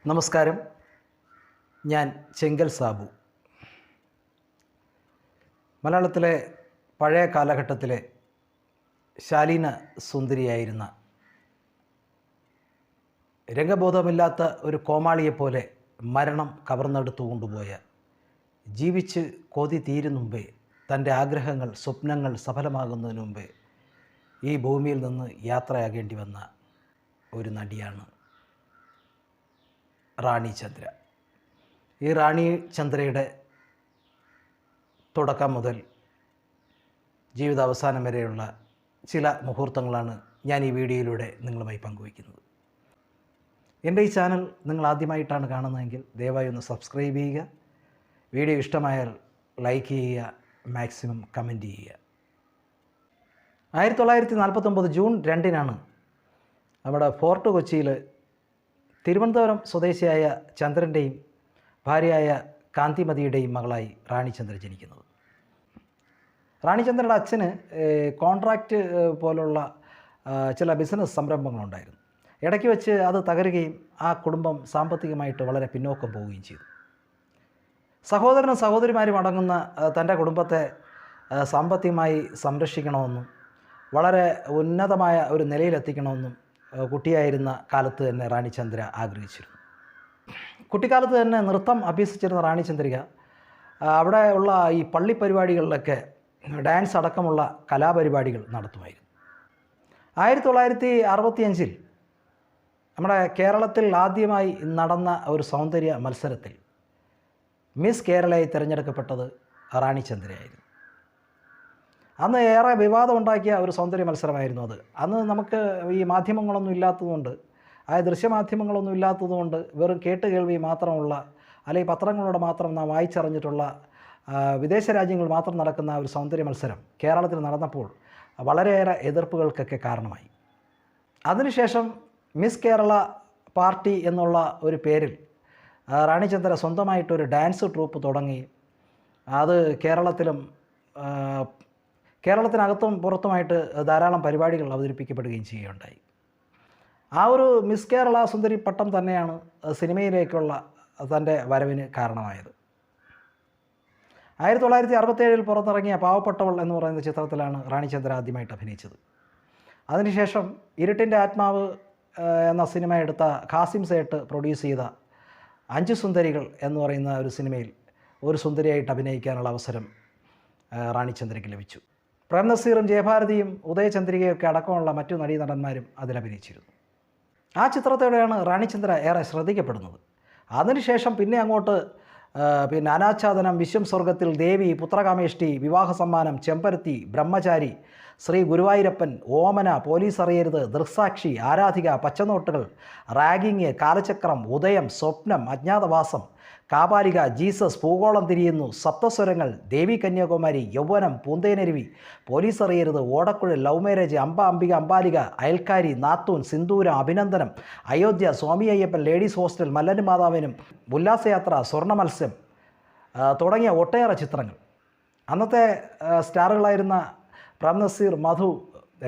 നമസ്കാരം. ഞാൻ ചെങ്കൽ സാബു. മലയാളത്തിലെ പഴയ കാലഘട്ടത്തിലെ ശാലീന സുന്ദരിയായിരുന്ന, രംഗബോധമില്ലാത്ത ഒരു കോമാളിയെപ്പോലെ മരണം കവർന്നെടുത്തു കൊണ്ടുപോയ, ജീവിച്ച് കൊതി തീരും മുമ്പേ തൻ്റെ ആഗ്രഹങ്ങൾ, സ്വപ്നങ്ങൾ സഫലമാകുന്നതിന് മുമ്പേ ഈ ഭൂമിയിൽ നിന്ന് യാത്രയാകേണ്ടി വന്ന ഒരു നടിയാണ് റാണി ചന്ദ്ര. ഈ റാണി ചന്ദ്രയുടെ തുടക്കം മുതൽ ജീവിതാവസാനം വരെയുള്ള ചില മുഹൂർത്തങ്ങളാണ് ഞാൻ ഈ വീഡിയോയിലൂടെ നിങ്ങളുമായി പങ്കുവയ്ക്കുന്നത്. എൻ്റെ ഈ ചാനൽ നിങ്ങൾ ആദ്യമായിട്ടാണ് കാണുന്നതെങ്കിൽ ദയവായി ഒന്ന് സബ്സ്ക്രൈബ് ചെയ്യുക. വീഡിയോ ഇഷ്ടമായാൽ ലൈക്ക് ചെയ്യുക, മാക്സിമം കമൻറ്റ് ചെയ്യുക. 1949 ജൂൺ 2 നമ്മുടെ ഫോർട്ട് കൊച്ചിയിൽ തിരുവനന്തപുരം സ്വദേശിയായ ചന്ദ്രൻ്റെയും ഭാര്യയായ കാന്തിമതിയുടെയും മകളായി റാണിചന്ദ്ര ജനിക്കുന്നത്. റാണിചന്ദ്രയുടെ അച്ഛന് കോൺട്രാക്റ്റ് പോലുള്ള ചില ബിസിനസ് സംരംഭങ്ങളുണ്ടായിരുന്നു. ഇടയ്ക്ക് വെച്ച് അത് തകരുകയും ആ കുടുംബം സാമ്പത്തികമായിട്ട് വളരെ പിന്നോക്കം പോവുകയും ചെയ്തു. സഹോദരനും സഹോദരിമാരും അടങ്ങുന്ന തൻ്റെ കുടുംബത്തെ സാമ്പത്തികമായി സംരക്ഷിക്കണമെന്നും വളരെ ഉന്നതമായ ഒരു നിലയിലെത്തിക്കണമെന്നും കുട്ടിയായിരുന്ന കാലത്ത് തന്നെ റാണിചന്ദ്ര ആഗ്രഹിച്ചിരുന്നു. കുട്ടിക്കാലത്ത് തന്നെ നൃത്തം അഭ്യസിച്ചിരുന്ന റാണിചന്ദ്രിക അവിടെ ഉള്ള ഈ പള്ളി പരിപാടികളിലൊക്കെ ഡാൻസ് അടക്കമുള്ള കലാപരിപാടികൾ നടത്തുമായിരുന്നു. 1965 നമ്മുടെ കേരളത്തിൽ ആദ്യമായി നടന്ന ഒരു സൗന്ദര്യ മത്സരത്തിൽ മിസ് കേരളയായി തിരഞ്ഞെടുക്കപ്പെട്ടത് റാണിചന്ദ്രയായിരുന്നു. അന്ന് ഏറെ വിവാദമുണ്ടാക്കിയ ഒരു സൗന്ദര്യ മത്സരമായിരുന്നു അത്. അന്ന് നമുക്ക് ഈ മാധ്യമങ്ങളൊന്നും ഇല്ലാത്തതുകൊണ്ട്, ദൃശ്യമാധ്യമങ്ങളൊന്നും ഇല്ലാത്തതുകൊണ്ട് വെറും കേട്ടുകേൾവി മാത്രമുള്ള, അല്ലെങ്കിൽ പത്രങ്ങളിലൂടെ മാത്രം നാം വായിച്ചറിഞ്ഞിട്ടുള്ള, വിദേശ രാജ്യങ്ങൾ മാത്രം നടക്കുന്ന ഒരു സൗന്ദര്യ മത്സരം കേരളത്തിൽ നടന്നപ്പോൾ വളരെയേറെ എതിർപ്പുകൾക്കൊക്കെ കാരണമായി. അതിനുശേഷം മിസ് കേരള പാർട്ടി എന്നുള്ള ഒരു പേരിൽ റാണിചന്ദ്ര സ്വന്തമായിട്ടൊരു ഡാൻസ് ട്രൂപ്പ് തുടങ്ങി അത് കേരളത്തിനകത്തും പുറത്തുമായിട്ട് ധാരാളം പരിപാടികൾ അവതരിപ്പിക്കപ്പെടുകയും ചെയ്യുകയുണ്ടായി. ആ ഒരു മിസ് കേരള സുന്ദരി പട്ടം തന്നെയാണ് സിനിമയിലേക്കുള്ള തൻ്റെ വരവിന് കാരണമായത്. 1967 പുറത്തിറങ്ങിയ പാവപ്പെട്ടവൾ എന്ന് പറയുന്ന ചിത്രത്തിലാണ് റാണിചന്ദ്ര ആദ്യമായിട്ട് അഭിനയിച്ചത്. അതിനുശേഷം ഇരുട്ടിൻ്റെ ആത്മാവ് എന്ന സിനിമ എടുത്ത ഖാസിം സേട്ട് പ്രൊഡ്യൂസ് ചെയ്ത 5 സുന്ദരികൾ എന്ന് പറയുന്ന ഒരു സിനിമയിൽ ഒരു സുന്ദരിയായിട്ട് അഭിനയിക്കാനുള്ള അവസരം റാണിചന്ദ്രയ്ക്ക് ലഭിച്ചു. പ്രേം നസീറും ജയഭാരതിയും ഉദയചന്ദ്രികയൊക്കെ അടക്കമുള്ള മറ്റു നടീനടന്മാരും അതിലഭിനയിച്ചിരുന്നു. ആ ചിത്രത്തോടെയാണ് റാണിചന്ദ്ര ഏറെ ശ്രദ്ധിക്കപ്പെടുന്നത്. അതിനുശേഷം പിന്നെ അങ്ങോട്ട് അനാച്ഛാദനം, വിശ്വം സ്വർഗത്തിൽ, ദേവി, പുത്രകാമേഷ്ടി, വിവാഹ സമ്മാനം, ചെമ്പരത്തി, ബ്രഹ്മചാരി, ശ്രീ ഗുരുവായൂരപ്പൻ, ഓമന, പോലീസ് അറിയരുത്, ദൃക്സാക്ഷി, ആരാധിക, പച്ചനോട്ടുകൾ, റാഗിങ്, കാലചക്രം, ഉദയം, സ്വപ്നം, അജ്ഞാതവാസം, കാപാലിക, ജീസസ്, ഭൂഗോളം തിരിയുന്നു, സപ്തസ്വരങ്ങൾ, ദേവി കന്യാകുമാരി, യൗവനം, പൂന്തേനരുവി, പോലീസ് അറിയരുത്, ഓടക്കുഴൽ, ലവ് മാരേജ്, അംബിക, അംബാലിക, അയൽക്കാരി, നാത്തൂൻ, സിന്ദൂരം, അഭിനന്ദനം, അയോധ്യ, സ്വാമി അയ്യപ്പൻ, ലേഡീസ് ഹോസ്റ്റൽ, മല്ലന് മാതാവിനും, ഉല്ലാസയാത്ര, സ്വർണ്ണ മത്സ്യം തുടങ്ങിയ ഒട്ടേറെ ചിത്രങ്ങൾ. അന്നത്തെ സ്റ്റാറുകളായിരുന്ന പ്രേം നസീർ, മധു,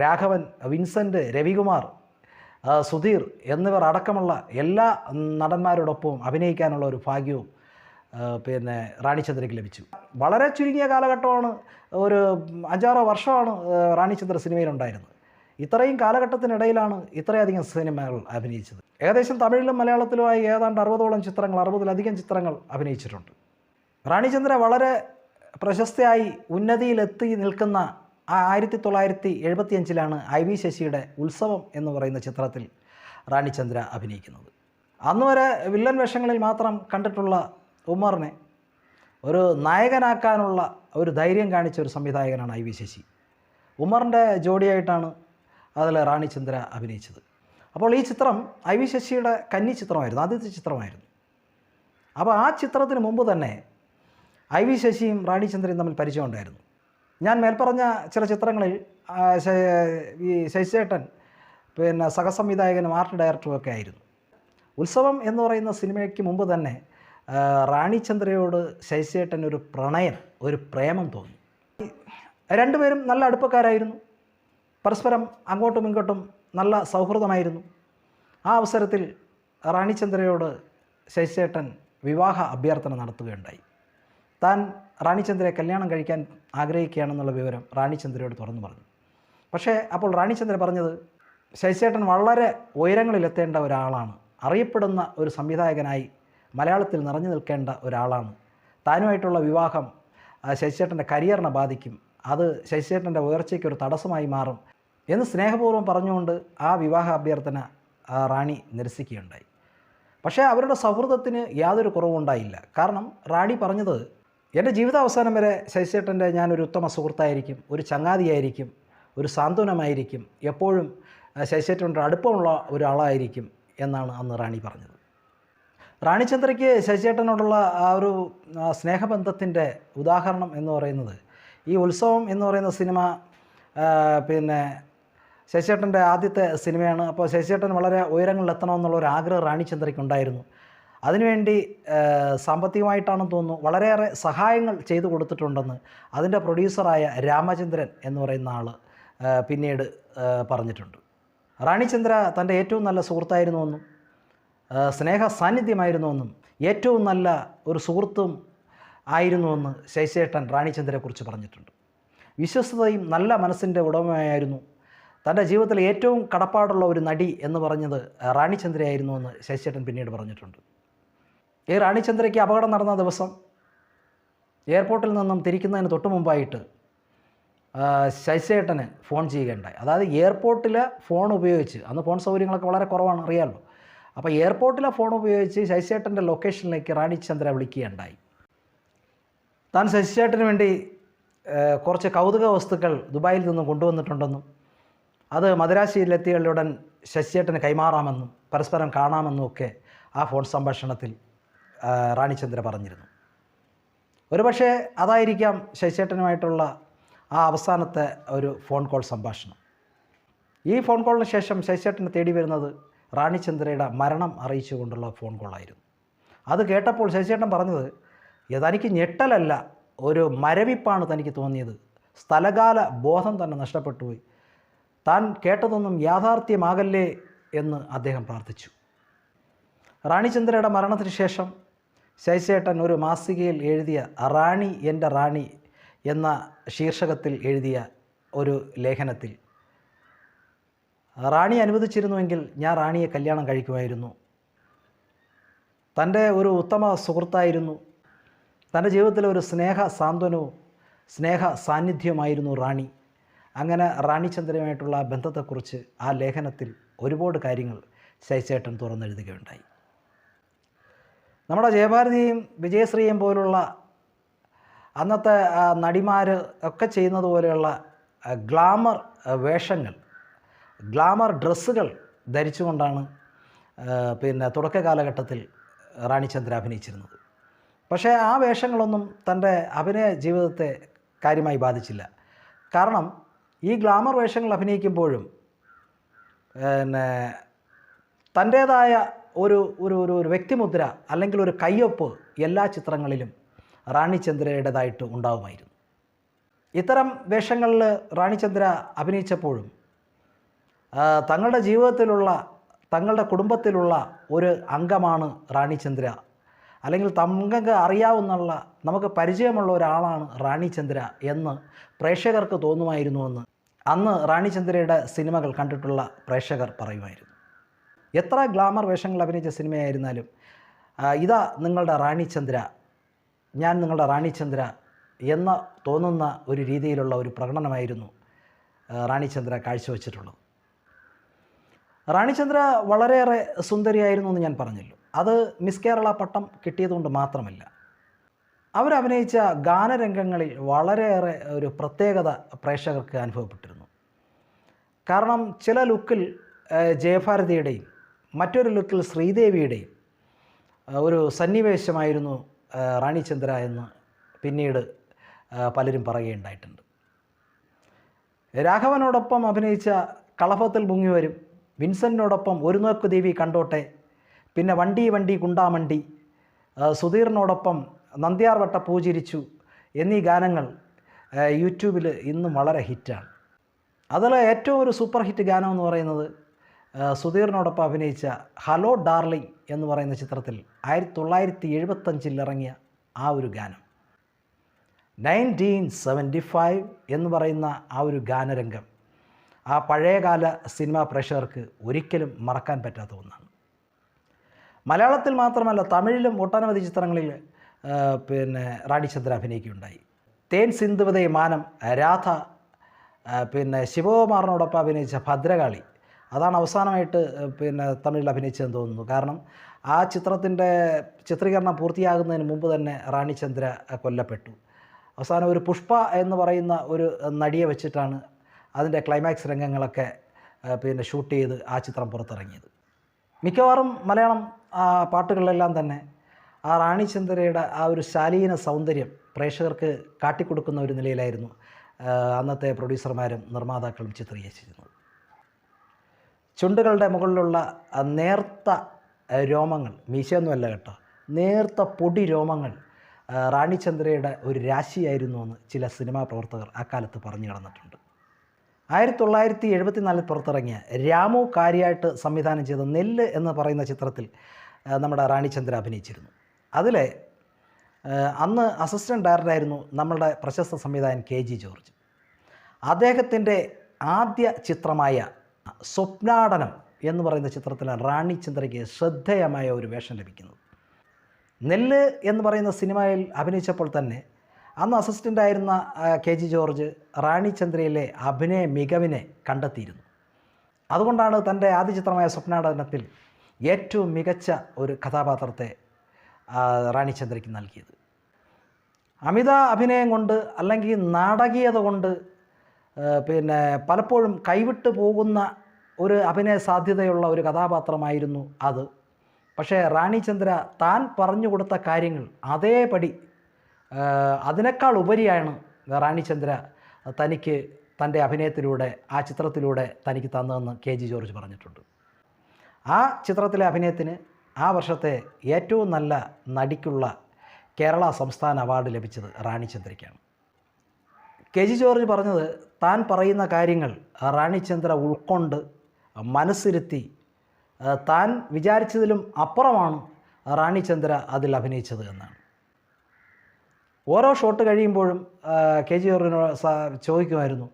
രാഘവൻ, വിൻസെൻ്റ്, രവികുമാർ, സുധീർ എന്നിവർ അടക്കമുള്ള എല്ലാ നടന്മാരോടൊപ്പവും അഭിനയിക്കാനുള്ള ഒരു ഭാഗ്യവും റാണിചന്ദ്രയ്ക്ക് ലഭിച്ചു. വളരെ ചുരുങ്ങിയ കാലഘട്ടമാണ്, ഒരു 5-6 വർഷമാണ് റാണിചന്ദ്ര സിനിമയിലുണ്ടായിരുന്നത്. ഇത്രയും കാലഘട്ടത്തിനിടയിലാണ് ഇത്രയധികം സിനിമകൾ അഭിനയിച്ചത്. ഏകദേശം തമിഴിലും മലയാളത്തിലുമായി ഏതാണ്ട് 60ഓളം ചിത്രങ്ങൾ, 60-ലധികം ചിത്രങ്ങൾ അഭിനയിച്ചിട്ടുണ്ട്. റാണിചന്ദ്ര വളരെ പ്രശസ്തയായി ഉന്നതിയിലെത്തി നിൽക്കുന്ന 1975 IV ശശിയുടെ ഉത്സവം എന്ന് പറയുന്ന ചിത്രത്തിൽ റാണിചന്ദ്ര അഭിനയിക്കുന്നത്. അന്ന് വരെ വില്ലൻ വേഷങ്ങളിൽ മാത്രം കണ്ടിട്ടുള്ള ഉമറിനെ ഒരു നായകനാക്കാനുള്ള ഒരു ധൈര്യം കാണിച്ച ഒരു സംവിധായകനാണ് IV ശശി. ഉമറിൻ്റെ ജോഡിയായിട്ടാണ് അതിൽ റാണിചന്ദ്ര അഭിനയിച്ചത്. അപ്പോൾ ഈ ചിത്രം IV ശശിയുടെ കന്നി ചിത്രമായിരുന്നു, ആദ്യത്തെ ചിത്രമായിരുന്നു. അപ്പോൾ ആ ചിത്രത്തിന് മുമ്പ് തന്നെ IV ശശിയും റാണിചന്ദ്രയും തമ്മിൽ പരിചയമുണ്ടായിരുന്നു. ഞാൻ മേൽപ്പറഞ്ഞ ചില ചിത്രങ്ങളിൽ ഈ ശശിചേട്ടൻ സഹസംവിധായകനും ആർട്ട് ഡയറക്ടറും ഒക്കെ ആയിരുന്നു. ഉത്സവം എന്ന് പറയുന്ന സിനിമയ്ക്ക് മുമ്പ് തന്നെ റാണിചന്ദ്രയോട് ശശിചേട്ടൻ ഒരു പ്രണയം, ഒരു പ്രേമം തോന്നി. രണ്ടുപേരും നല്ല അടുപ്പക്കാരായിരുന്നു. പരസ്പരം അങ്ങോട്ടും ഇങ്ങോട്ടും നല്ല സൗഹൃദമായിരുന്നു. ആ അവസരത്തിൽ റാണിചന്ദ്രയോട് ശശിചേട്ടൻ വിവാഹ അഭ്യർത്ഥന നടത്തുകയുണ്ടായി. താൻ റാണിചന്ദ്രയെ കല്യാണം കഴിക്കാൻ ആഗ്രഹിക്കുകയാണെന്നുള്ള വിവരം റാണിചന്ദ്രയോട് തുറന്നു പറഞ്ഞു. പക്ഷേ അപ്പോൾ റാണിചന്ദ്ര പറഞ്ഞത്, ശശിചേട്ടൻ വളരെ ഉയരങ്ങളിലെത്തേണ്ട ഒരാളാണ്, അറിയപ്പെടുന്ന ഒരു സംവിധായകനായി മലയാളത്തിൽ നിറഞ്ഞു നിൽക്കേണ്ട ഒരാളാണ്, താനുമായിട്ടുള്ള വിവാഹം ശശിചേട്ടൻ്റെ കരിയറിനെ ബാധിക്കും, അത് ശശിചേട്ടൻ്റെ ഉയർച്ചയ്ക്ക് ഒരു തടസ്സമായി മാറും എന്ന് സ്നേഹപൂർവ്വം പറഞ്ഞുകൊണ്ട് ആ വിവാഹ അഭ്യർത്ഥന റാണി നിരസിക്കുകയുണ്ടായി. പക്ഷേ അവരുടെ സൗഹൃദത്തിന് യാതൊരു കുറവുണ്ടായില്ല. കാരണം റാണി പറഞ്ഞത്, എൻ്റെ ജീവിതാവസാനം വരെ ശശിചേട്ടൻ്റെ ഞാനൊരു ഉത്തമ സുഹൃത്തായിരിക്കും, ഒരു ചങ്ങാതിയായിരിക്കും, ഒരു സാന്ത്വനമായിരിക്കും, എപ്പോഴും ശശിചേട്ടൻ്റെ അടുപ്പമുള്ള ഒരാളായിരിക്കും എന്നാണ് അന്ന് റാണി പറഞ്ഞത്. റാണിചന്ദ്രയ്ക്ക് ശശിചേട്ടനോടുള്ള ആ ഒരു സ്നേഹബന്ധത്തിൻ്റെ ഉദാഹരണം എന്ന് പറയുന്നത് ഈ ഉത്സവം എന്ന് പറയുന്ന സിനിമ പിന്നെ ശശിചേട്ടൻ്റെ ആദ്യത്തെ സിനിമയാണ്. അപ്പോൾ ശശിചേട്ടൻ വളരെ ഉയരങ്ങളിലെത്തണമെന്നുള്ള ഒരു ആഗ്രഹം റാണിചന്ദ്രയ്ക്കുണ്ടായിരുന്നു. അതിനുവേണ്ടി സാമ്പത്തികമായിട്ടാണെന്ന് തോന്നുന്നു വളരെയേറെ സഹായങ്ങൾ ചെയ്തു കൊടുത്തിട്ടുണ്ടെന്ന് അതിൻ്റെ പ്രൊഡ്യൂസറായ രാമചന്ദ്രൻ എന്ന് പറയുന്ന ആൾ പിന്നീട് പറഞ്ഞിട്ടുണ്ട്. റാണിചന്ദ്ര തൻ്റെ ഏറ്റവും നല്ല സുഹൃത്തായിരുന്നുവെന്നും സ്നേഹ സാന്നിധ്യമായിരുന്നുവെന്നും ഏറ്റവും നല്ല ഒരു സുഹൃത്തും ആയിരുന്നുവെന്ന് ശശിചേട്ടൻ റാണിചന്ദ്രയെക്കുറിച്ച് പറഞ്ഞിട്ടുണ്ട്. വിശ്വസ്തതയും നല്ല മനസ്സിൻ്റെ ഉടമയായിരുന്നു. തൻ്റെ ജീവിതത്തിൽ ഏറ്റവും കടപ്പാടുള്ള ഒരു നടി എന്ന് പറഞ്ഞത് റാണിചന്ദ്രയായിരുന്നുവെന്ന് ശശിചേട്ടൻ പിന്നീട് പറഞ്ഞിട്ടുണ്ട്. ഈ റാണിചന്ദ്രയ്ക്ക് അപകടം നടന്ന ദിവസം എയർപോർട്ടിൽ നിന്നും തിരിക്കുന്നതിന് തൊട്ട് മുമ്പായിട്ട് ശശിചേട്ടന് ഫോൺ ചെയ്യുകയുണ്ടായി. അതായത് എയർപോർട്ടിലെ ഫോൺ ഉപയോഗിച്ച്, അന്ന് ഫോൺ സൗകര്യങ്ങളൊക്കെ വളരെ കുറവാണ്, അറിയാമല്ലോ. അപ്പോൾ എയർപോർട്ടിലെ ഫോൺ ഉപയോഗിച്ച് ശശിചേട്ടൻ്റെ ലൊക്കേഷനിലേക്ക് റാണിചന്ദ്ര വിളിക്കുകയുണ്ടായി. താൻ ശശിചേട്ടന് വേണ്ടി കുറച്ച് കൗതുക വസ്തുക്കൾ ദുബായിൽ നിന്നും കൊണ്ടുവന്നിട്ടുണ്ടെന്നും അത് മദിരാശിയിലെത്തിയുടൻ ശശിചേട്ടന് കൈമാറാമെന്നും പരസ്പരം കാണാമെന്നും ഒക്കെ ആ ഫോൺ സംഭാഷണത്തിൽ റാണിചന്ദ്ര പറഞ്ഞിരുന്നു. ഒരുപക്ഷെ അതായിരിക്കാം ശശിചേട്ടനുമായിട്ടുള്ള ആ അവസാനത്തെ ഒരു ഫോൺ കോൾ സംഭാഷണം. ഈ ഫോൺ കോളിന് ശേഷം ശശിചേട്ടനെ തേടി വരുന്നത് റാണിചന്ദ്രയുടെ മരണം അറിയിച്ചുകൊണ്ടുള്ള ഫോൺ കോളായിരുന്നു. അത് കേട്ടപ്പോൾ ശശിചേട്ടൻ പറഞ്ഞത്, തനിക്ക് ഞെട്ടലല്ല, ഒരു മരവിപ്പാണ് തനിക്ക് തോന്നിയത്, സ്ഥലകാല ബോധം തന്നെ നഷ്ടപ്പെട്ടുപോയി, താൻ കേട്ടതൊന്നും യാഥാർത്ഥ്യമാകല്ലേ എന്ന് അദ്ദേഹം പ്രാർത്ഥിച്ചു. റാണിചന്ദ്രയുടെ മരണത്തിന് ശേഷം ശശിചേട്ടൻ ഒരു മാസികയിൽ എഴുതിയ റാണി എൻ്റെ റാണി എന്ന ശീർഷകത്തിൽ എഴുതിയ ഒരു ലേഖനത്തിൽ, റാണി അനുവദിച്ചിരുന്നുവെങ്കിൽ ഞാൻ റാണിയെ കല്യാണം കഴിക്കുമായിരുന്നു, തൻ്റെ ഒരു ഉത്തമ സുഹൃത്തായിരുന്നു, തൻ്റെ ജീവിതത്തിലെ ഒരു സ്നേഹ സാന്ത്വനവും സ്നേഹ സാന്നിധ്യവുമായിരുന്നു റാണി. അങ്ങനെ റാണിചന്ദ്രയുമായിട്ടുള്ള ബന്ധത്തെക്കുറിച്ച് ആ ലേഖനത്തിൽ ഒരുപാട് കാര്യങ്ങൾ ശശിചേട്ടൻ തുറന്നെഴുതുകയുണ്ടായി. നമ്മുടെ ജയഭാരതിയും വിജയശ്രീയും പോലുള്ള അന്നത്തെ നടിമാർ ഒക്കെ ചെയ്യുന്നത് പോലെയുള്ള ഗ്ലാമർ വേഷങ്ങൾ, ഗ്ലാമർ ഡ്രസ്സുകൾ ധരിച്ചുകൊണ്ടാണ് തുടക്ക കാലഘട്ടത്തിൽ റാണിചന്ദ്ര അഭിനയിച്ചിരുന്നത്. പക്ഷേ ആ വേഷങ്ങളൊന്നും തൻ്റെ അഭിനയ ജീവിതത്തെ കാര്യമായി ബാധിച്ചില്ല. കാരണം ഈ ഗ്ലാമർ വേഷങ്ങൾ അഭിനയിക്കുമ്പോഴും തൻ്റേതായ ഒരു ഒരു ഒരു വ്യക്തിമുദ്ര അല്ലെങ്കിൽ ഒരു കയ്യൊപ്പ് എല്ലാ ചിത്രങ്ങളിലും റാണിചന്ദ്രയുടേതായിട്ട് ഉണ്ടാവുമായിരുന്നു. ഇത്തരം വേഷങ്ങളിൽ റാണിചന്ദ്ര അഭിനയിച്ചപ്പോഴും തങ്ങളുടെ ജീവിതത്തിലുള്ള, തങ്ങളുടെ കുടുംബത്തിലുള്ള ഒരു അംഗമാണ് റാണിചന്ദ്ര, അല്ലെങ്കിൽ തങ്ങൾക്ക് അറിയാവുന്നുള്ള, നമുക്ക് പരിചയമുള്ള ഒരാളാണ് റാണിചന്ദ്ര എന്ന് പ്രേക്ഷകർക്ക് തോന്നുമായിരുന്നുവെന്ന് അന്ന് റാണിചന്ദ്രയുടെ സിനിമകൾ കണ്ടിട്ടുള്ള പ്രേക്ഷകർ പറയുമായിരുന്നു. എത്ര ഗ്ലാമർ വേഷങ്ങൾ അഭിനയിച്ച സിനിമയായിരുന്നാലും ഇതാ നിങ്ങളുടെ റാണിചന്ദ്ര, ഞാൻ നിങ്ങളുടെ റാണിചന്ദ്ര എന്ന് തോന്നുന്ന ഒരു രീതിയിലുള്ള ഒരു പ്രകടനമായിരുന്നു റാണിചന്ദ്ര കാഴ്ചവെച്ചിട്ടുള്ളത്. റാണിചന്ദ്ര വളരെയേറെ സുന്ദരിയായിരുന്നു എന്ന് ഞാൻ പറഞ്ഞല്ലോ. അത് മിസ് കേരള പട്ടം കിട്ടിയതുകൊണ്ട് മാത്രമല്ല, അവരഭിനയിച്ച ഗാനരംഗങ്ങളിൽ വളരെയേറെ ഒരു പ്രത്യേകത പ്രേക്ഷകർക്ക് അനുഭവപ്പെട്ടിരുന്നു. കാരണം ചില ലുക്കിൽ ജയഭാരതിയുടെയും മറ്റൊരു ലുക്കിൽ ശ്രീദേവിയുടെയും ഒരു സന്നിവേശമായിരുന്നു റാണിചന്ദ്ര എന്ന് പിന്നീട് പലരും പറയുകയുണ്ടായിട്ടുണ്ട്. രാഘവനോടൊപ്പം അഭിനയിച്ച കളഭത്തിൽ മുങ്ങി വരും, വിൻസെൻറ്റിനോടൊപ്പം ഒരു നോക്ക് ദേവി കണ്ടോട്ടെ, പിന്നെ വണ്ടി വണ്ടി കുണ്ടാമണ്ടി, സുധീറിനോടൊപ്പം നന്ദ്യാർ വട്ട പൂജിരിച്ചു എന്നീ ഗാനങ്ങൾ യൂട്യൂബിൽ ഇന്നും വളരെ ഹിറ്റാണ്. അതിൽ ഏറ്റവും ഒരു സൂപ്പർ ഹിറ്റ് ഗാനം എന്ന് പറയുന്നത് സുധീറിനോടൊപ്പം അഭിനയിച്ച ഹലോ ഡാർലിംഗ് എന്ന് പറയുന്ന ചിത്രത്തിൽ 1975 ഇറങ്ങിയ ആ ഒരു ഗാനം, 1975 എന്ന് പറയുന്ന ആ ഒരു ഗാനരംഗം ആ പഴയകാല സിനിമാ പ്രേക്ഷകർക്ക് ഒരിക്കലും മറക്കാൻ പറ്റാത്ത ഒന്നാണ്. മലയാളത്തിൽ മാത്രമല്ല, തമിഴിലും ഒട്ടനവധി ചിത്രങ്ങളിൽ റാണി ചന്ദ്ര അഭിനയിക്കുകയുണ്ടായി. തേൻ സിന്ധുവതേ മാനം, രാധ, ശിവകുമാറിനോടൊപ്പം അഭിനയിച്ച ഭദ്രകാളി, അതാണ് അവസാനമായിട്ട് തമിഴിൽ അഭിനയിച്ചതെന്ന് തോന്നുന്നു. കാരണം ആ ചിത്രത്തിൻ്റെ ചിത്രീകരണം പൂർത്തിയാകുന്നതിന് മുമ്പ് തന്നെ റാണി ചന്ദ്ര കൊല്ലപ്പെട്ടു. അവസാനം ഒരു പുഷ്പ എന്ന് പറയുന്ന ഒരു നടിയെ വെച്ചിട്ടാണ് അതിൻ്റെ ക്ലൈമാക്സ് രംഗങ്ങളൊക്കെ ഷൂട്ട് ചെയ്ത് ആ ചിത്രം പുറത്തിറങ്ങിയത്. മിക്കവാറും മലയാളം പാട്ടുകളിലെല്ലാം തന്നെ ആ റാണി ചന്ദ്രയുടെ ആ ഒരു ശാലീന സൗന്ദര്യം പ്രേക്ഷകർക്ക് കാട്ടിക്കൊടുക്കുന്ന ഒരു നിലയിലായിരുന്നു അന്നത്തെ പ്രൊഡ്യൂസർമാരും നിർമ്മാതാക്കളും ചിത്രീകരിച്ചിരുന്നത്. ചുണ്ടുകളുടെ മുകളിലുള്ള നേർത്ത രോമങ്ങൾ, മീശയൊന്നുമല്ല കേട്ടോ, നേർത്ത പൊടി രോമങ്ങൾ റാണി ചന്ദ്രയുടെ ഒരു രാശിയായിരുന്നു എന്ന് ചില സിനിമാ പ്രവർത്തകർ അക്കാലത്ത് പറഞ്ഞു കിടന്നിട്ടുണ്ട്. 1974 പുറത്തിറങ്ങിയ രാമു കാര്യായിട്ട് സംവിധാനം ചെയ്ത നെല്ല് എന്ന് പറയുന്ന ചിത്രത്തിൽ നമ്മുടെ റാണി ചന്ദ്ര അഭിനയിച്ചിരുന്നു. അതിലെ അന്ന് അസിസ്റ്റൻറ്റ് ഡയറക്ടറായിരുന്നു നമ്മളുടെ പ്രശസ്ത സംവിധായകൻ KG ജോർജ്. അദ്ദേഹത്തിൻ്റെ ആദ്യ ചിത്രമായ സ്വപ്നാടനം എന്ന് പറയുന്ന ചിത്രത്തിലാണ് റാണി ചന്ദ്രയ്ക്ക് ശ്രദ്ധേയമായ ഒരു വേഷം ലഭിക്കുന്നത്. നെല്ല് എന്ന് പറയുന്ന സിനിമയിൽ അഭിനയിച്ചപ്പോൾ തന്നെ അന്ന് അസിസ്റ്റൻ്റായിരുന്ന KG ജോർജ് റാണി ചന്ദ്രയിലെ അഭിനയ മികവിനെ കണ്ടെത്തിയിരുന്നു. അതുകൊണ്ടാണ് തൻ്റെ ആദ്യ ചിത്രമായ സ്വപ്നാടനത്തിൽ ഏറ്റവും മികച്ച ഒരു കഥാപാത്രത്തെ റാണി ചന്ദ്രയ്ക്ക് നൽകിയത്. അമിത അഭിനയം കൊണ്ട് അല്ലെങ്കിൽ നാടകീയത കൊണ്ട് പലപ്പോഴും കൈവിട്ടു പോകുന്ന ഒരു അഭിനയ സാധ്യതയുള്ള ഒരു കഥാപാത്രമായിരുന്നു അത്. പക്ഷേ റാണി ചന്ദ്ര താൻ പറഞ്ഞു കൊടുത്ത കാര്യങ്ങൾ അതേപടി അതിനേക്കാൾ ഉപരിയാണ് റാണി ചന്ദ്ര തനിക്ക് തൻ്റെ അഭിനയത്തിലൂടെ ആ ചിത്രത്തിലൂടെ തനിക്ക് തന്നതെന്ന് KG ജോർജ് പറഞ്ഞിട്ടുണ്ട്. ആ ചിത്രത്തിലെ അഭിനയത്തിന് ആ വർഷത്തെ ഏറ്റവും നല്ല നടിക്കുള്ള കേരള സംസ്ഥാന അവാർഡ് ലഭിച്ചത് റാണി ചന്ദ്രയ്ക്കാണ്. KG ജോർജ് പറഞ്ഞത് താൻ പറയുന്ന കാര്യങ്ങൾ റാണി ചന്ദ്ര ഉൾക്കൊണ്ട് മനസ്സിരുത്തി താൻ വിചാരിച്ചതിലും അപ്പുറമാണ് റാണി ചന്ദ്ര അതിൽ അഭിനയിച്ചത് എന്നാണ്. ഓരോ ഷോട്ട് കഴിയുമ്പോഴും KG ജോർജിനോട് ചോദിക്കുമായിരുന്നു,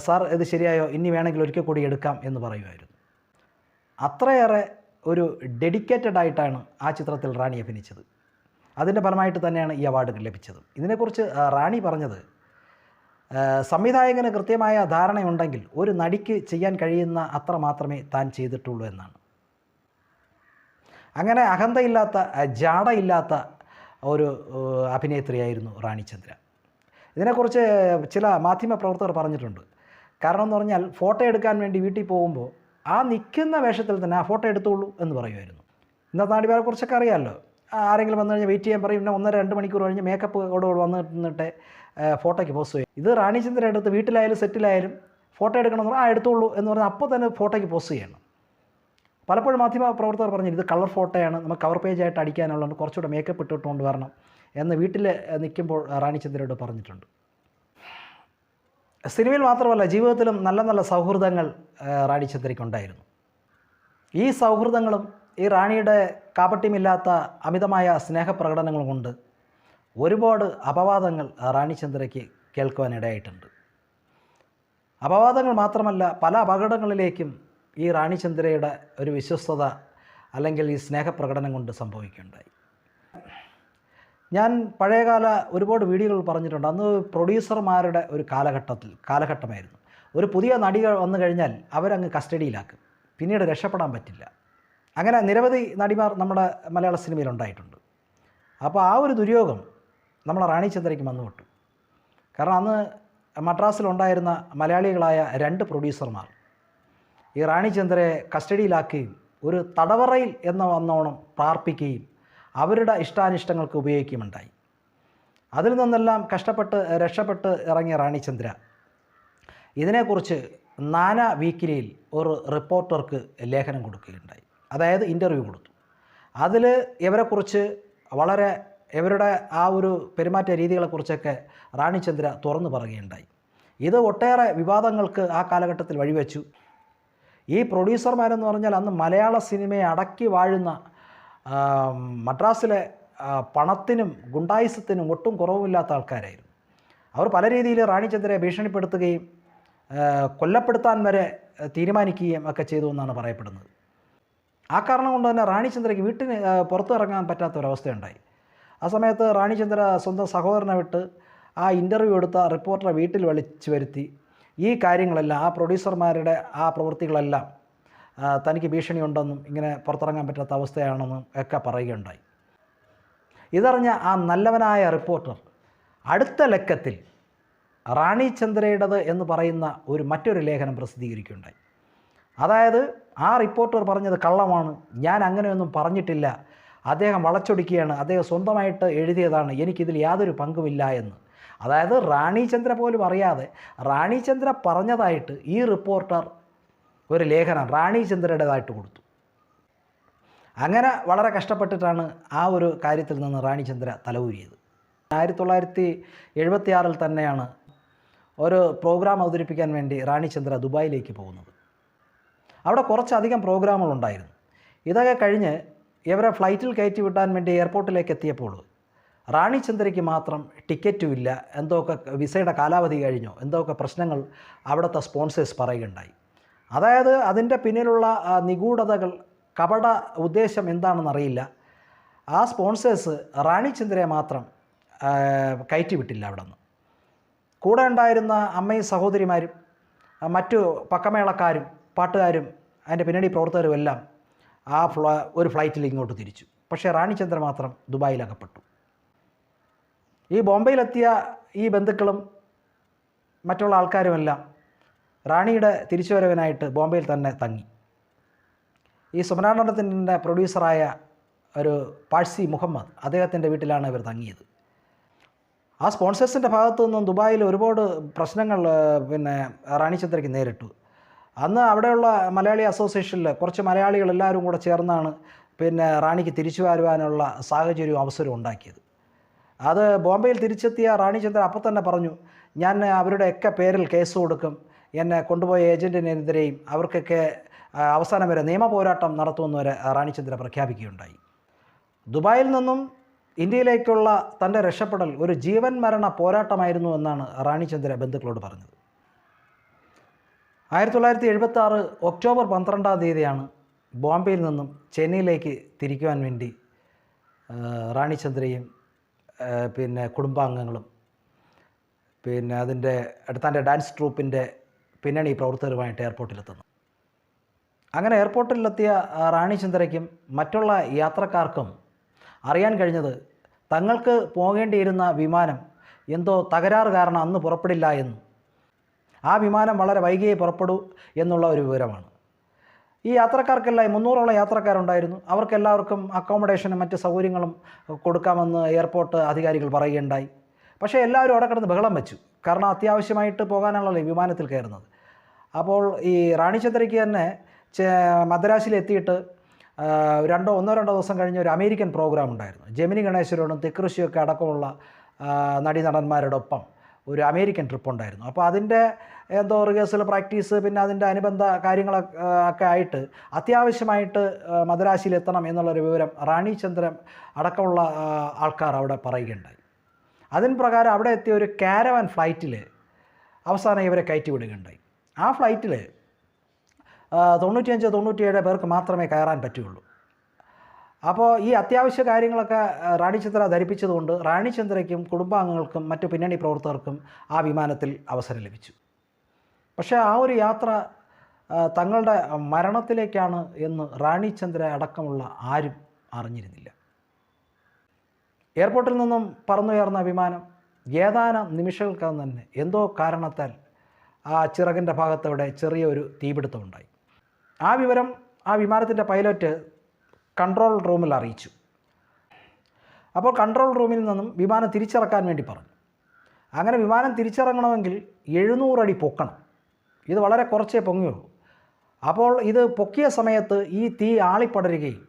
സാർ ഇത് ശരിയായോ, ഇനി വേണമെങ്കിൽ ഒരിക്കൽ കൂടി എടുക്കാം എന്ന് പറയുമായിരുന്നു. അത്രയേറെ ഒരു ഡെഡിക്കേറ്റഡ് ആയിട്ടാണ് ആ ചിത്രത്തിൽ റാണി അഭിനയിച്ചത്. അതിൻ്റെ ഫലമായിട്ട് തന്നെയാണ് ഈ അവാർഡ് ലഭിച്ചത്. ഇതിനെക്കുറിച്ച് റാണി പറഞ്ഞത്, സംവിധായകന് കൃത്യമായ ധാരണയുണ്ടെങ്കിൽ ഒരു നടിക്ക് ചെയ്യാൻ കഴിയുന്ന അത്ര മാത്രമേ താൻ ചെയ്തിട്ടുള്ളൂ എന്നാണ്. അങ്ങനെ അഹന്തയില്ലാത്ത, ജാടയില്ലാത്ത ഒരു അഭിനേത്രിയായിരുന്നു റാണി ചന്ദ്ര. ഇതിനെക്കുറിച്ച് ചില മാധ്യമ പ്രവർത്തകർ പറഞ്ഞിട്ടുണ്ട്. കാരണം എന്ന് പറഞ്ഞാൽ ഫോട്ടോ എടുക്കാൻ വേണ്ടി വീട്ടിൽ പോകുമ്പോൾ ആ നിൽക്കുന്ന വേഷത്തിൽ തന്നെ ആ ഫോട്ടോ എടുത്തോളൂ എന്ന് പറയുമായിരുന്നു. ഇന്നത്തെ നാടിമാരെ കുറിച്ചൊക്കെ അറിയാമല്ലോ, ആരെങ്കിലും വന്നു കഴിഞ്ഞാൽ വെയിറ്റ് ചെയ്യാൻ പറയും, പിന്നെ 1-2 മണിക്കൂർ കഴിഞ്ഞ് മേക്കപ്പോട് വന്നിട്ട് ഫോട്ടോയ്ക്ക് പോസ്റ്റ് ചെയ്യും. ഇത് റാണി ചന്ദ്ര എടുത്ത് വീട്ടിലായാലും സെറ്റിലായാലും ഫോട്ടോ എടുക്കണമെന്ന് പറഞ്ഞാൽ എടുത്തോളൂ എന്ന് പറഞ്ഞാൽ അപ്പോൾ തന്നെ ഫോട്ടോയ്ക്ക് പോസ്റ്റ് ചെയ്യണം. പലപ്പോഴും മാധ്യമ പ്രവർത്തകർ പറഞ്ഞു ഇത് കളർ ഫോട്ടോയാണ്, നമുക്ക് കവർ പേജായിട്ട് അടിക്കാനുള്ളതുകൊണ്ട് കുറച്ചുകൂടെ മേക്കപ്പ് ഇട്ടിട്ടുകൊണ്ട് വരണം എന്ന് വീട്ടിൽ നിൽക്കുമ്പോൾ റാണി ചന്ദ്രയോട് പറഞ്ഞിട്ടുണ്ട്. സിനിമയിൽ മാത്രമല്ല, ജീവിതത്തിലും നല്ല നല്ല സൗഹൃദങ്ങൾ റാണി ചന്ദ്രയ്ക്കുണ്ടായിരുന്നു. ഈ സൗഹൃദങ്ങളും ഈ റാണിയുടെ കാപട്യമില്ലാത്ത അമിതമായ സ്നേഹപ്രകടനങ്ങൾ കൊണ്ട് ഒരുപാട് അപവാദങ്ങൾ റാണി ചന്ദ്രയ്ക്ക് കേൾക്കുവാനിടയായിട്ടുണ്ട്. അപവാദങ്ങൾ മാത്രമല്ല, പല അപകടങ്ങളിലേക്കും ഈ റാണി ചന്ദ്രയുടെ ഒരു വിശ്വസ്തത അല്ലെങ്കിൽ ഈ സ്നേഹപ്രകടനം കൊണ്ട് സംഭവിക്കുകയുണ്ടായി. ഞാൻ പഴയകാല ഒരുപാട് വീഡിയോകൾ പറഞ്ഞിട്ടുണ്ട്. അന്ന് പ്രൊഡ്യൂസർമാരുടെ ഒരു കാലഘട്ടമായിരുന്നു. ഒരു പുതിയ നടികൾ വന്നു കഴിഞ്ഞാൽ അവരങ്ങ് കസ്റ്റഡിയിലാക്കും, പിന്നീട് രക്ഷപ്പെടാൻ പറ്റില്ല. അങ്ങനെ നിരവധി നടിമാർ നമ്മുടെ മലയാള സിനിമയിൽ ഉണ്ടായിട്ടുണ്ട്. അപ്പോൾ ആ ഒരു ദുര്യോഗം നമ്മളെ റാണി ചന്ദ്രയ്ക്ക് വന്നുവിട്ടു. കാരണം അന്ന് മദ്രാസിലുണ്ടായിരുന്ന മലയാളികളായ 2 പ്രൊഡ്യൂസർമാർ ഈ റാണി ചന്ദ്രയെ കസ്റ്റഡിയിലാക്കുകയും ഒരു തടവറയിൽ എന്ന വന്നോണം പാർപ്പിക്കുകയും അവരുടെ ഇഷ്ടാനിഷ്ടങ്ങൾക്ക് ഉപയോഗിക്കുകയുമുണ്ടായി. അതിൽ നിന്നെല്ലാം രക്ഷപ്പെട്ട് ഇറങ്ങിയ റാണി ചന്ദ്ര ഇതിനെക്കുറിച്ച് നാനാ വീക്കിലിയിൽ ഒരു റിപ്പോർട്ടർക്ക് ലേഖനം കൊടുക്കുകയുണ്ടായി, അതായത് ഇൻ്റർവ്യൂ കൊടുത്തു. അതിൽ ഇവരെക്കുറിച്ച് ഇവരുടെ ആ ഒരു പെരുമാറ്റ രീതികളെക്കുറിച്ചൊക്കെ റാണി ചന്ദ്ര തുറന്നു പറയുകയുണ്ടായി. ഇത് ഒട്ടേറെ വിവാദങ്ങൾക്ക് ആ കാലഘട്ടത്തിൽ വഴിവെച്ചു. ഈ പ്രൊഡ്യൂസർമാരെന്ന് പറഞ്ഞാൽ അന്ന് മലയാള സിനിമയെ അടക്കി വാഴുന്ന മദ്രാസിലെ പണത്തിനും ഗുണ്ടായിസത്തിനും ഒട്ടും കുറവുമില്ലാത്ത ആൾക്കാരായിരുന്നു. അവർ പല രീതിയിൽ റാണിചന്ദ്രയെ ഭീഷണിപ്പെടുത്തുകയും കൊല്ലപ്പെടുത്താൻ വരെ തീരുമാനിക്കുകയും ഒക്കെ ചെയ്തു എന്നാണ് പറയപ്പെടുന്നത്. ആ കാരണം കൊണ്ട് തന്നെ റാണിചന്ദ്രയ്ക്ക് വീട്ടിന് പുറത്തിറങ്ങാൻ പറ്റാത്തൊരവസ്ഥയുണ്ടായി. ആ സമയത്ത് റാണിചന്ദ്ര സ്വന്തം സഹോദരനെ വിട്ട് ആ ഇൻ്റർവ്യൂ എടുത്ത റിപ്പോർട്ടറെ വീട്ടിൽ വിളിച്ചു വരുത്തി ഈ കാര്യങ്ങളെല്ലാം, ആ പ്രൊഡ്യൂസർമാരുടെ ആ പ്രവൃത്തികളെല്ലാം തനിക്ക് ഭീഷണിയുണ്ടെന്നും ഇങ്ങനെ പുറത്തിറങ്ങാൻ പറ്റാത്ത അവസ്ഥയാണെന്നും ഒക്കെ പറയുകയുണ്ടായി. ഇതറിഞ്ഞ ആ നല്ലവനായ റിപ്പോർട്ടർ അടുത്ത ലക്കത്തിൽ റാണിചന്ദ്രയുടേത് എന്ന് പറയുന്ന മറ്റൊരു ലേഖനം പ്രസിദ്ധീകരിക്കുകയുണ്ടായി. അതായത് ആ റിപ്പോർട്ടർ പറഞ്ഞത് കള്ളമാണ്, ഞാൻ അങ്ങനെയൊന്നും പറഞ്ഞിട്ടില്ല, അദ്ദേഹം വളച്ചൊടിക്കുകയാണ്, അദ്ദേഹം സ്വന്തമായിട്ട് എഴുതിയതാണ്, എനിക്കിതിൽ യാതൊരു പങ്കുമില്ല എന്ന്. അതായത് റാണിചന്ദ്ര പോലും അറിയാതെ റാണിചന്ദ്ര പറഞ്ഞതായിട്ട് ഈ റിപ്പോർട്ടർ ഒരു ലേഖനം റാണിചന്ദ്രയുടേതായിട്ട് കൊടുത്തു. അങ്ങനെ വളരെ കഷ്ടപ്പെട്ടിട്ടാണ് ആ ഒരു കാര്യത്തിൽ നിന്ന് റാണിചന്ദ്ര തലയൂരിയത്. 1976 തന്നെയാണ് ഒരു പ്രോഗ്രാം അവതരിപ്പിക്കാൻ വേണ്ടി റാണിചന്ദ്ര ദുബായിലേക്ക് പോകുന്നത്. അവിടെ കുറച്ചധികം പ്രോഗ്രാമുകളുണ്ടായിരുന്നു. ഇതൊക്കെ കഴിഞ്ഞ് ഇവരെ ഫ്ലൈറ്റിൽ കയറ്റി വിട്ടാൻ വേണ്ടി എയർപോർട്ടിലേക്ക് എത്തിയപ്പോൾ റാണിചന്ദ്രയ്ക്ക് മാത്രം ടിക്കറ്റും ഇല്ല, എന്തൊക്കെ വിസയുടെ കാലാവധി കഴിഞ്ഞോ, എന്തൊക്കെ പ്രശ്നങ്ങൾ അവിടുത്തെ സ്പോൺസേഴ്സ് പറയുകയുണ്ടായി. അതായത് അതിൻ്റെ പിന്നിലുള്ള നിഗൂഢതകൾ, കപട ഉദ്ദേശം എന്താണെന്നറിയില്ല. ആ സ്പോൺസേഴ്സ് റാണിചന്ദ്രയെ മാത്രം കയറ്റി വിട്ടില്ല. അവിടെ നിന്ന് കൂടെ ഉണ്ടായിരുന്ന അമ്മയും സഹോദരിമാരും മറ്റു പക്കമേളക്കാരും പാട്ടുകാരും അതിൻ്റെ പിന്നണി പ്രവർത്തകരും എല്ലാം ഒരു ഫ്ലൈറ്റിൽ ഇങ്ങോട്ട് തിരിച്ചു. പക്ഷേ റാണിചന്ദ്ര മാത്രം ദുബായിലകപ്പെട്ടു. ഈ ബോംബെയിലെത്തിയ ഈ ബന്ധുക്കളും മറ്റുള്ള ആൾക്കാരുമെല്ലാം റാണിയുടെ തിരിച്ചുവരവിനായിട്ട് ബോംബെയിൽ തന്നെ തങ്ങി. ഈ സുമനാടനത്തിൻ്റെ പ്രൊഡ്യൂസറായ ഒരു പാഴ്സി മുഹമ്മദ്, അദ്ദേഹത്തിൻ്റെ വീട്ടിലാണ് ഇവർ തങ്ങിയത്. ആ സ്പോൺസേഴ്സിൻ്റെ ഭാഗത്തു നിന്നും ദുബായിൽ ഒരുപാട് പ്രശ്നങ്ങൾ റാണിചന്ദ്രയ്ക്ക് നേരിട്ടു. അന്ന് അവിടെയുള്ള മലയാളി അസോസിയേഷനിൽ കുറച്ച് മലയാളികൾ എല്ലാവരും കൂടെ ചേർന്നാണ് റാണിക്ക് തിരിച്ചു വരുവാനുള്ള സാഹചര്യവും അവസരവും ഉണ്ടാക്കിയത്. അത് ബോംബെയിൽ തിരിച്ചെത്തിയ റാണിചന്ദ്ര അപ്പം തന്നെ പറഞ്ഞു, ഞാൻ അവരുടെയൊക്കെ പേരിൽ കേസ് കൊടുക്കും, എന്നെ കൊണ്ടുപോയ ഏജൻറ്റിനെതിരെയും അവർക്കൊക്കെ അവസാനം വരെ നിയമ പോരാട്ടം നടത്തുമെന്ന് വരെ റാണിചന്ദ്ര പ്രഖ്യാപിക്കുകയുണ്ടായി. ദുബായിൽ നിന്നും ഇന്ത്യയിലേക്കുള്ള തൻ്റെ രക്ഷപ്പെടൽ ഒരു ജീവൻ മരണ പോരാട്ടമായിരുന്നു എന്നാണ് റാണിചന്ദ്ര ബന്ധുക്കളോട് പറഞ്ഞത്. 1976 ഒക്ടോബർ 12 ബോംബെയിൽ നിന്നും ചെന്നൈയിലേക്ക് തിരിക്കുവാൻ വേണ്ടി റാണിചന്ദ്രയും കുടുംബാംഗങ്ങളും അതിൻ്റെ തൻ്റെ ഡാൻസ് ട്രൂപ്പിൻ്റെ പിന്നണി പ്രവർത്തകരുമായിട്ട് എയർപോർട്ടിലെത്തുന്നു. അങ്ങനെ എയർപോർട്ടിലെത്തിയ റാണിചന്ദ്രയ്ക്കും മറ്റുള്ള യാത്രക്കാർക്കും അറിയാൻ കഴിഞ്ഞത് തങ്ങൾക്ക് പോകേണ്ടിയിരുന്ന വിമാനം എന്തോ തകരാറ് കാരണം അന്ന് പുറപ്പെടില്ല എന്നും ആ വിമാനം വളരെ വൈകിയേ പുറപ്പെടൂ എന്നുള്ള ഒരു വിവരമാണ്. ഈ യാത്രക്കാർക്കെല്ലാം 300ഓളം യാത്രക്കാരുണ്ടായിരുന്നു. അവർക്കെല്ലാവർക്കും അക്കോമഡേഷനും മറ്റ് സൗകര്യങ്ങളും കൊടുക്കാമെന്ന് എയർപോർട്ട് അധികാരികൾ പറയുകയുണ്ടായി. പക്ഷേ എല്ലാവരും അവിടെ കിടന്ന് ബഹളം വെച്ചു. കാരണം അത്യാവശ്യമായിട്ട് പോകാനാണല്ലോ വിമാനത്തിൽ കയറുന്നത്. അപ്പോൾ ഈ റാണിചന്ദ്രയ്ക്ക് തന്നെ മദ്രാസിലെത്തിയിട്ട് ഒന്നോ രണ്ടോ ദിവസം കഴിഞ്ഞ് ഒരു അമേരിക്കൻ പ്രോഗ്രാം ഉണ്ടായിരുന്നു. ജെമിനി ഗണേശ്വരോടും തെക്കുറിശിയൊക്കെ അടക്കമുള്ള നടീനടന്മാരോടൊപ്പം ഒരു അമേരിക്കൻ ട്രിപ്പ് ഉണ്ടായിരുന്നു. അപ്പോൾ അതിൻ്റെ എന്തോ റിഹേഴ്സൽ പ്രാക്ടീസ് അതിൻ്റെ അനുബന്ധ കാര്യങ്ങളൊക്കെ ആയിട്ട് അത്യാവശ്യമായിട്ട് മദ്രാസിലെത്തണം എന്നുള്ളൊരു വിവരം റാണിചന്ദ്രൻ അടക്കമുള്ള ആൾക്കാർ അവിടെ പറയുകയുണ്ടായി. അതിന് പ്രകാരം അവിടെ എത്തിയ ഒരു കാരവൻ ഫ്ലൈറ്റിൽ അവസാനം ഇവരെ കയറ്റി വിടുകയുണ്ടായി. ആ ഫ്ലൈറ്റിൽ 95-97 പേർക്ക് മാത്രമേ കയറാൻ പറ്റുകയുള്ളൂ. അപ്പോൾ ഈ അത്യാവശ്യ കാര്യങ്ങളൊക്കെ റാണിചന്ദ്ര ധരിപ്പിച്ചതുകൊണ്ട് റാണിചന്ദ്രയ്ക്കും കുടുംബാംഗങ്ങൾക്കും മറ്റു പിന്നണി പ്രവർത്തകർക്കും ആ വിമാനത്തിൽ അവസരം ലഭിച്ചു. പക്ഷേ ആ ഒരു യാത്ര തങ്ങളുടെ മരണത്തിലേക്കാണ് എന്ന് റാണിചന്ദ്ര അടക്കമുള്ള ആരും അറിഞ്ഞിരുന്നില്ല. എയർപോർട്ടിൽ നിന്നും പറന്നുയർന്ന വിമാനം ഏതാനും നിമിഷങ്ങൾക്കകം തന്നെ എന്തോ കാരണത്താൽ ആ ചിറകിൻ്റെ ഭാഗത്തവിടെ ചെറിയൊരു തീപിടുത്തമുണ്ടായി. ആ വിവരം ആ വിമാനത്തിൻ്റെ പൈലറ്റ് കൺട്രോൾ റൂമിൽ അറിയിച്ചു. അപ്പോൾ കൺട്രോൾ റൂമിൽ നിന്നും വിമാനം തിരിച്ചിറക്കാൻ വേണ്ടി പറഞ്ഞു. അങ്ങനെ വിമാനം തിരിച്ചിറങ്ങണമെങ്കിൽ 700 അടി പൊക്കണം. ഇത് വളരെ കുറച്ചേ പൊങ്ങിയുള്ളൂ. അപ്പോൾ ഇത് പൊക്കിയ സമയത്ത് ഈ തീ ആളിപ്പടരുകയും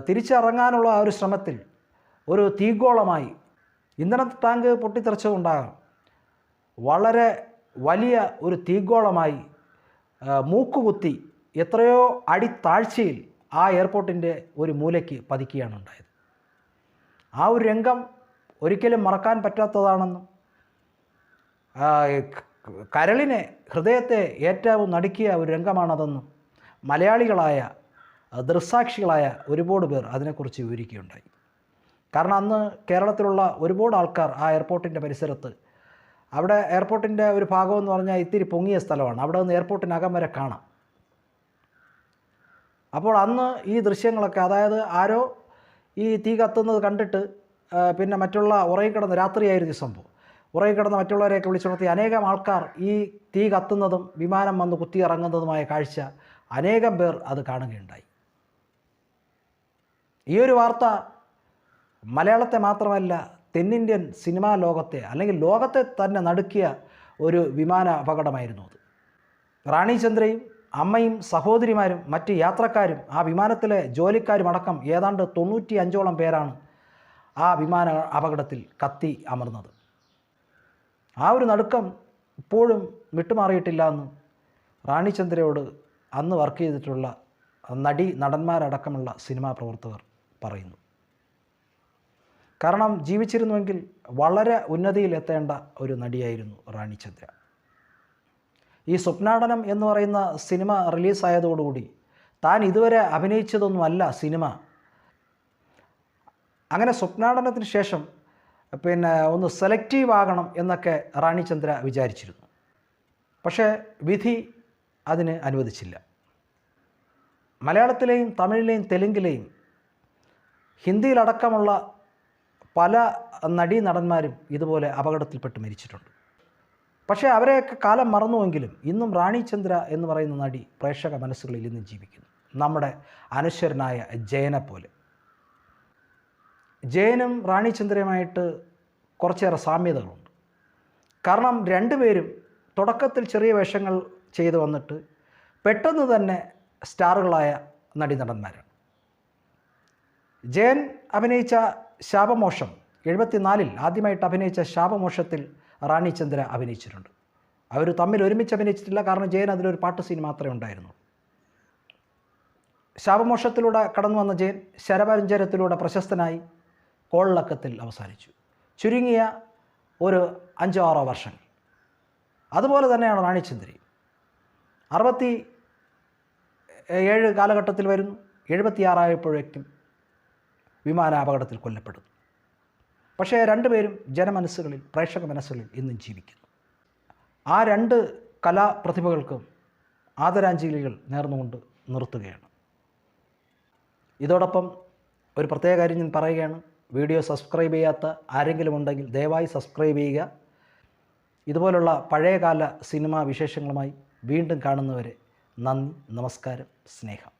തിരിച്ചിറങ്ങാനുള്ള ആ ഒരു ശ്രമത്തിൽ ഒരു തീഗോളമായി ഇന്ധന ടാങ്ക് പൊട്ടിത്തെറിച്ചുകൊണ്ടാകാം വളരെ വലിയ ഒരു തീഗോളമായി മൂക്കുകുത്തി എത്രയോ അടി താഴ്ചയിൽ ആ എയർപോർട്ടിൻ്റെ ഒരു മൂലയ്ക്ക് പതിക്കുകയാണ് ഉണ്ടായത്. ആ ഒരു രംഗം ഒരിക്കലും മറക്കാൻ പറ്റാത്തതാണെന്നും കരളിനെ, ഹൃദയത്തെ ഏറ്റവും നടുക്കിയ ഒരു രംഗമാണതെന്നും മലയാളികളായ ദൃക്സാക്ഷികളായ ഒരുപാട് പേർ അതിനെക്കുറിച്ച് വിവരിക്കുകയുണ്ടായി. കാരണം അന്ന് കേരളത്തിലുള്ള ഒരുപാട് ആൾക്കാർ ആ എയർപോർട്ടിൻ്റെ പരിസരത്ത്, അവിടെ എയർപോർട്ടിൻ്റെ ഒരു ഭാഗമെന്ന് പറഞ്ഞാൽ ഇത്തിരി പൊങ്ങിയ സ്ഥലമാണ്, അവിടെ നിന്ന് എയർപോർട്ടിനകം വരെ കാണാം. അപ്പോൾ അന്ന് ഈ ദൃശ്യങ്ങളൊക്കെ, അതായത് ആരോ ഈ തീ കത്തുന്നത് കണ്ടിട്ട് പിന്നെ മറ്റുള്ള ഉറങ്ങിക്കിടന്ന്, രാത്രിയായിരുന്നു ഈ സംഭവം, ഉറങ്ങിക്കിടന്ന് മറ്റുള്ളവരെയൊക്കെ വിളിച്ചുണർത്തി അനേകം ആൾക്കാർ ഈ തീ കത്തുന്നതും വിമാനം വന്ന് കുത്തിയിറങ്ങുന്നതുമായ കാഴ്ച അനേകം പേർ അത് കാണുകയുണ്ടായി. ഈ ഒരു വാർത്ത മലയാളത്തെ മാത്രമല്ല തെന്നിന്ത്യൻ സിനിമാ ലോകത്തെ, അല്ലെങ്കിൽ ലോകത്തെ തന്നെ നടുക്കിയ ഒരു വിമാന അപകടമായിരുന്നു അത്. റാണി ചന്ദ്രയും അമ്മയും സഹോദരിമാരും മറ്റ് യാത്രക്കാരും ആ വിമാനത്തിലെ ജോലിക്കാരും അടക്കം ഏതാണ്ട് 95ഓളം പേരാണ് ആ വിമാന അപകടത്തിൽ കത്തി അമർന്നത്. ആ ഒരു നടുക്കം ഇപ്പോഴും വിട്ടുമാറിയിട്ടില്ല എന്ന് റാണി ചന്ദ്രയോട് അന്ന് വർക്ക് ചെയ്തിട്ടുള്ള നടന്മാരടക്കമുള്ള സിനിമാ പ്രവർത്തകർ പറയുന്നു. കാരണം ജീവിച്ചിരുന്നുവെങ്കിൽ വളരെ ഉന്നതിയിൽ എത്തേണ്ട ഒരു നടിയായിരുന്നു റാണി ചന്ദ്ര. ഈ സ്വപ്നാടനം എന്ന് പറയുന്ന സിനിമ റിലീസായതോടുകൂടി താൻ ഇതുവരെ അഭിനയിച്ചതൊന്നുമല്ല സിനിമ. അങ്ങനെ സ്വപ്നാടനത്തിന് ശേഷം പിന്നെ ഒന്ന് സെലക്റ്റീവ് ആകണം എന്നൊക്കെ റാണി ചന്ദ്ര വിചാരിച്ചിരുന്നു. പക്ഷേ വിധി അതിന് അനുവദിച്ചില്ല. മലയാളത്തിലെയും തമിഴിലെയും തെലുങ്കിലെയും ഹിന്ദിയിലടക്കമുള്ള പല നടന്മാരും ഇതുപോലെ അപകടത്തിൽപ്പെട്ട് മരിച്ചിട്ടുണ്ട്. പക്ഷേ അവരെയൊക്കെ കാലം മറന്നുവെങ്കിലും ഇന്നും റാണി ചന്ദ്ര എന്ന് പറയുന്ന നടി പ്രേക്ഷക മനസ്സുകളിൽ ഇന്നും ജീവിക്കുന്നു. നമ്മുടെ അനശ്വരനായ ജയനെ പോലെ. ജയനും റാണി ചന്ദ്രയുമായിട്ട് കുറച്ചേറെ സാമ്യതകളുണ്ട്. കാരണം രണ്ടുപേരും തുടക്കത്തിൽ ചെറിയ വേഷങ്ങൾ ചെയ്തു വന്നിട്ട് പെട്ടെന്ന് തന്നെ സ്റ്റാറുകളായ നടന്മാരാണ്. ജയൻ അഭിനയിച്ച ശാപമോക്ഷം 74 ആദ്യമായിട്ട് അഭിനയിച്ച ശാപമോക്ഷത്തിൽ റാണി ചന്ദ്ര അഭിനയിച്ചിട്ടുണ്ട്. അവർ തമ്മിൽ ഒരുമിച്ച് അഭിനയിച്ചിട്ടില്ല, കാരണം ജയൻ അതിലൊരു പാട്ട് സീൻ മാത്രമേ ഉണ്ടായിരുന്നുള്ളൂ. ശാപമോക്ഷത്തിലൂടെ കടന്നു വന്ന ജയൻ ശരപഞ്ചരത്തിലൂടെ പ്രശസ്തനായി കോളിളക്കത്തിൽ അവസാനിച്ചു. ചുരുങ്ങിയ ഒരു 5-6 വർഷങ്ങൾ. അതുപോലെ തന്നെയാണ് റാണി ചന്ദ്രയും. 67 കാലഘട്ടത്തിൽ വരുന്നു, 76 ആയപ്പോഴേക്കും വിമാനാപകടത്തിൽ കൊല്ലപ്പെടുന്നു. പക്ഷേ രണ്ടുപേരും ജനമനസ്സുകളിൽ, പ്രേക്ഷക മനസ്സുകളിൽ ഇന്നും ജീവിക്കുന്നു. ആ രണ്ട് കലാപ്രതിഭകൾക്കും ആദരാഞ്ജലികൾ നേർന്നുകൊണ്ട് നിർത്തുകയാണ്. ഇതോടൊപ്പം ഒരു പ്രത്യേക കാര്യം ഞാൻ പറയുകയാണ്. വീഡിയോ സബ്സ്ക്രൈബ് ചെയ്യാത്ത ആരെങ്കിലും ഉണ്ടെങ്കിൽ ദയവായി സബ്സ്ക്രൈബ് ചെയ്യുക. ഇതുപോലുള്ള പഴയകാല സിനിമാ വിശേഷങ്ങളുമായി വീണ്ടും കാണുന്നവരെ നന്ദി, നമസ്കാരം, സ്നേഹം.